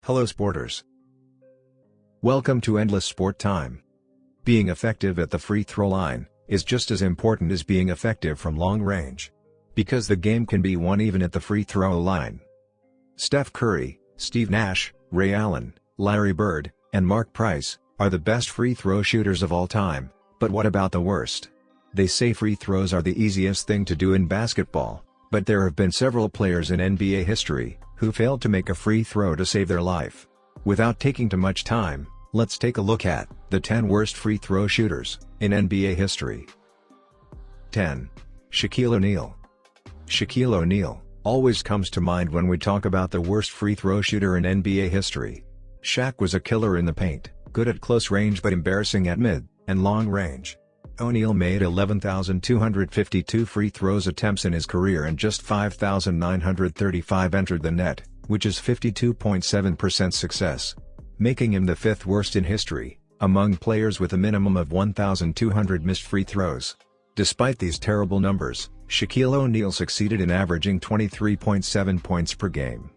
Hello sporters. Welcome to Endless Sport Time. Being effective at the free throw line is just as important as being effective from long range. Because the game can be won even at the free throw line. Steph Curry, Steve Nash, Ray Allen, Larry Bird, and Mark Price are the best free throw shooters of all time, but what about the worst? They say free throws are the easiest thing to do in basketball, but there have been several players in NBA history who failed to make a free throw to save their life. Without taking too much time, let's take a look at the 10 worst free throw shooters in NBA history. 10. Shaquille ONeal. Shaquille O'Neal always comes to mind when we talk about the worst free throw shooter in NBA history. Shaq was a killer in the paint, good at close range but embarrassing at mid and long range. O'Neal made 11,252 free throws attempts in his career and just 5,935 entered the net, which is 52.7% success. Making him the 5th worst in history, among players with a minimum of 1,200 missed free throws. Despite these terrible numbers, Shaquille O'Neal succeeded in averaging 23.7 points per game.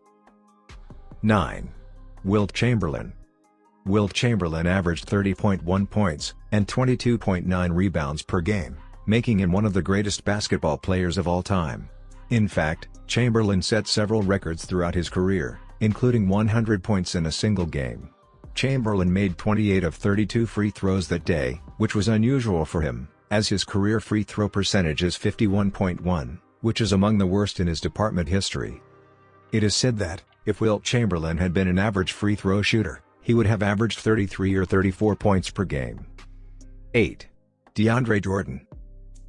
9. Wilt Chamberlain. Wilt Chamberlain averaged 30.1 points and 22.9 rebounds per game, making him one of the greatest basketball players of all time. In fact, Chamberlain set several records throughout his career, including 100 points in a single game. Chamberlain made 28 of 32 free throws that day, which was unusual for him, as his career free throw percentage is 51.1, which is among the worst in his department history. It is said that, if Wilt Chamberlain had been an average free throw shooter, he would have averaged 33 or 34 points per game. 8. Deandre Jordan.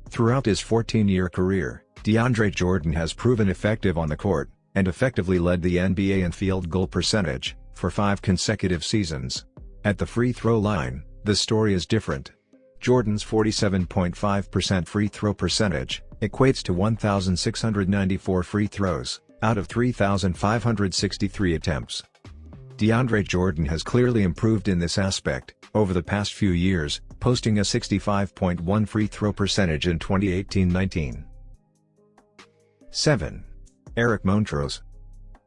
Throughout his 14-year career, Deandre Jordan has proven effective on the court, and effectively led the NBA in field goal percentage, for 5 consecutive seasons. At the free throw line, the story is different. Jordan's 47.5% free throw percentage equates to 1,694 free throws, out of 3,563 attempts. Deandre Jordan has clearly improved in this aspect over the past few years, posting a 65.1 free throw percentage in 2018-19. 7. Eric Montross.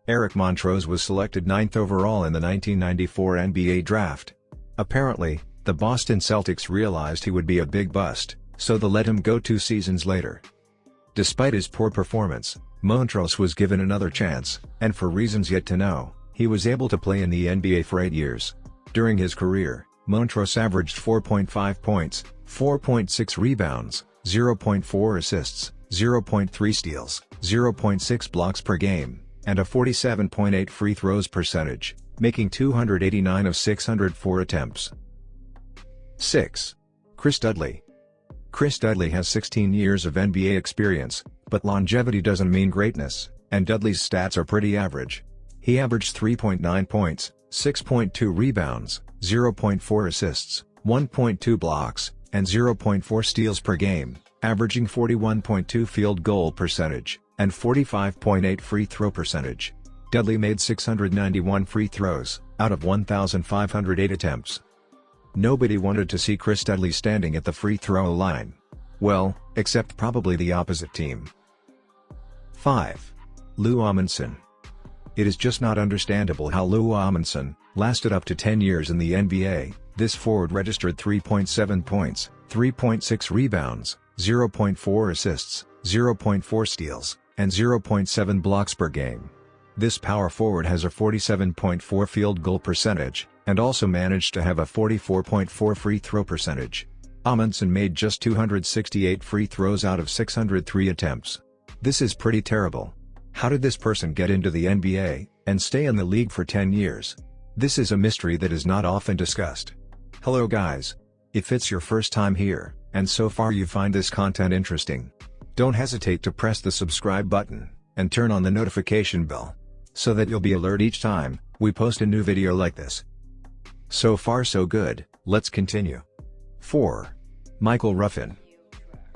Eric Montross was selected 9th overall in the 1994 NBA draft. Apparently, the Boston Celtics realized he would be a big bust, so they let him go 2 seasons later. Despite his poor performance, Montross was given another chance, and for reasons yet to know, he was able to play in the NBA for 8 years. During his career, Montross averaged 4.5 points, 4.6 rebounds, 0.4 assists, 0.3 steals, 0.6 blocks per game, and a 47.8 free throws percentage, making 289 of 604 attempts. 6. Chris Dudley. Chris Dudley has 16 years of NBA experience, but longevity doesn't mean greatness, and Dudley's stats are pretty average. He averaged 3.9 points, 6.2 rebounds, 0.4 assists, 1.2 blocks, and 0.4 steals per game, averaging 41.2 field goal percentage, and 45.8 free throw percentage. Dudley made 691 free throws, out of 1,508 attempts. Nobody wanted to see Chris Dudley standing at the free throw line. Well, except probably the opposite team. 5. Lou Amundsen. It is just not understandable how Lou Amundsen lasted up to 10 years in the NBA. This forward registered 3.7 points, 3.6 rebounds, 0.4 assists, 0.4 steals, and 0.7 blocks per game. This power forward has a 47.4 field goal percentage, and also managed to have a 44.4 free throw percentage. Amundsen made just 268 free throws out of 603 attempts. This is pretty terrible. How did this person get into the NBA, and stay in the league for 10 years? This is a mystery that is not often discussed. Hello guys. If it's your first time here, and so far you find this content interesting, don't hesitate to press the subscribe button, and turn on the notification bell, so that you'll be alerted each time we post a new video like this. So far so good, let's continue. 4. Michael Ruffin.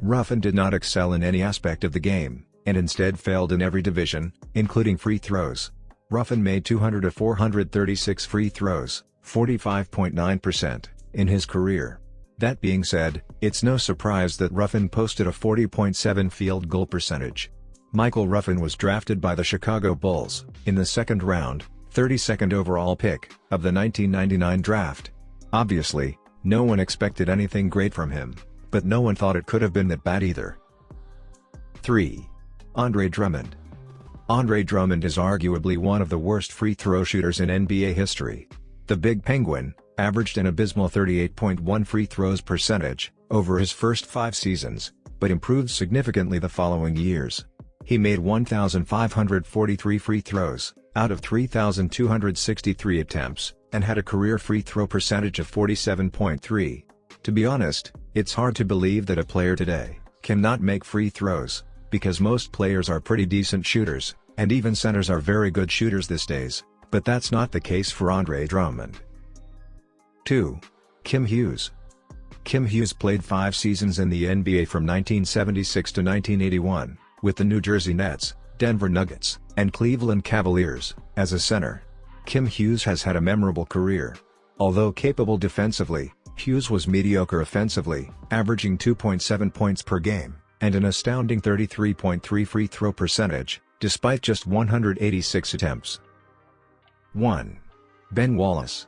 Ruffin did not excel in any aspect of the game, and instead failed in every division, including free throws. Ruffin made 200 of 436 free throws, 45.9%, in his career. That being said, it's no surprise that Ruffin posted a 40.7 field goal percentage. Michael Ruffin was drafted by the Chicago Bulls in the second round, 32nd overall pick of the 1999 draft. Obviously, no one expected anything great from him, but no one thought it could have been that bad either. 3. Andre Drummond. Andre Drummond is arguably one of the worst free throw shooters in NBA history. The Big Penguin averaged an abysmal 38.1 free throws percentage over his first 5 seasons, but improved significantly the following years. He made 1,543 free throws out of 3,263 attempts, and had a career free throw percentage of 47.3. To be honest, it's hard to believe that a player today cannot make free throws, because most players are pretty decent shooters, and even centers are very good shooters these days, but that's not the case for Andre Drummond. 2. Kim Hughes. Kim Hughes played 5 seasons in the NBA from 1976 to 1981, with the New Jersey Nets, Denver Nuggets, and Cleveland Cavaliers, as a center. Kim Hughes has had a memorable career. Although capable defensively, Hughes was mediocre offensively, averaging 2.7 points per game, and an astounding 33.3 free throw percentage, despite just 186 attempts. 1. Ben Wallace.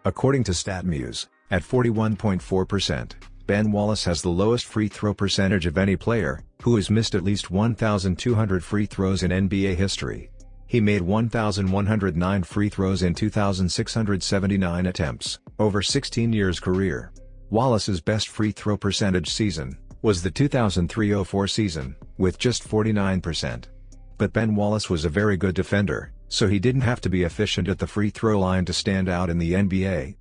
According to StatMuse, at 41.4%, Ben Wallace has the lowest free throw percentage of any player who has missed at least 1,200 free throws in NBA history. He made 1,109 free throws in 2,679 attempts, over 16 years career. Wallace's best free throw percentage season was the 2003-04 season, with just 49%. But Ben Wallace was a very good defender, so he didn't have to be efficient at the free throw line to stand out in the NBA.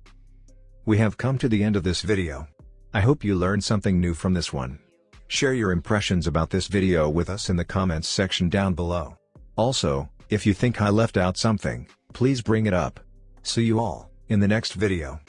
We have come to the end of this video. I hope you learned something new from this one. Share your impressions about this video with us in the comments section down below. Also, if you think I left out something, please bring it up. See you all in the next video.